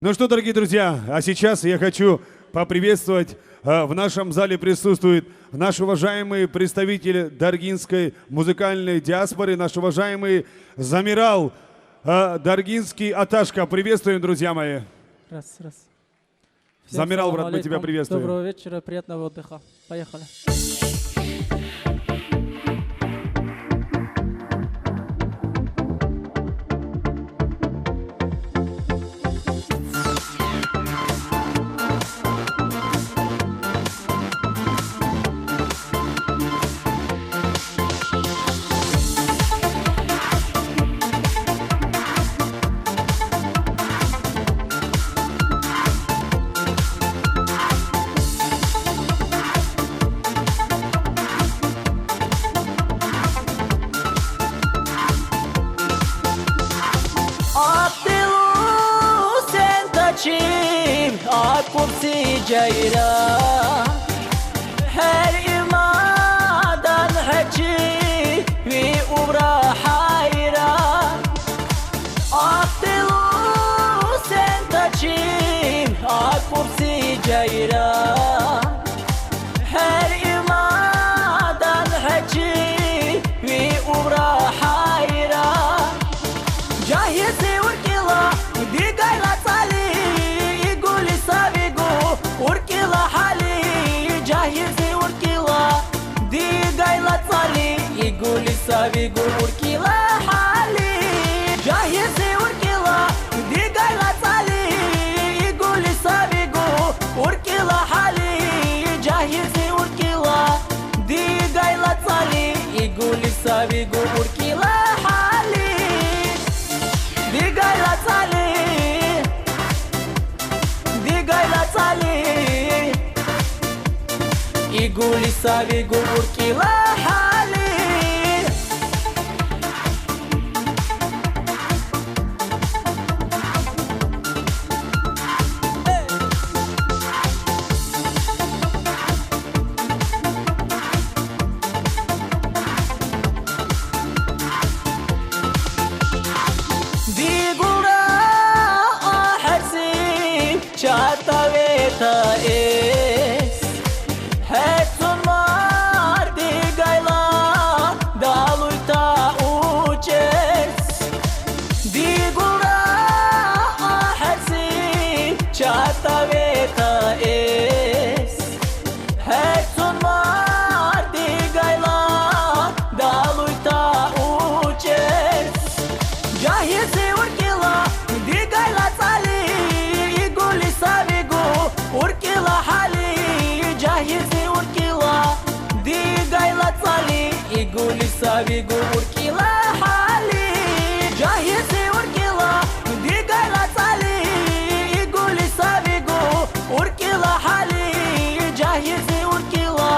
Ну что, дорогие друзья, а сейчас я хочу поприветствовать, в нашем зале присутствует наш уважаемый представитель даргинской музыкальной диаспоры, наш уважаемый Замирал Даргинский Аташка. Приветствуем, друзья мои. Раз. Замирал, брат, мы тебя приветствуем. Доброго вечера, приятного отдыха. Поехали. Kursi cayra her imadan heci ve ubra hayra Aktilu sen taçim kursi cayra her imadan heci ve ubra hayra Cahizi urkila digayla tali Urkila hali jahizi urkila digayla tali iguli savigu urkila hali jahizi urkila digayla tali iguli savigu urkila hali jahizi urkila digayla tali iguli savigu urkila hali digayla tali Iguli savigu urkila hali Digura ahasi chataveta Chataveta es Hetsun mar digayla daluita uches Jahizi urkila digayla tali iguli savigu urkila hali Jahizi urkila digayla tali iguli savigu urkila hali Jahizi urkila digayla tali Urkila hali jahizi urkila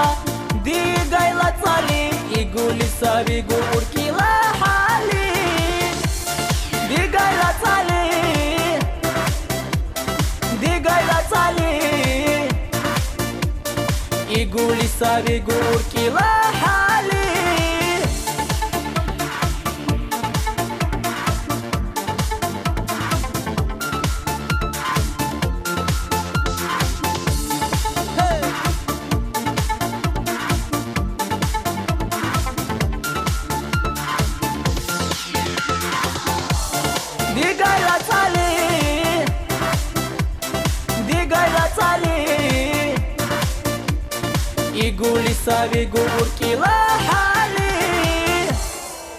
digayla tali iguli savigu urkila hali digayla tali iguli savigu urkila hali Iguli savigu urkila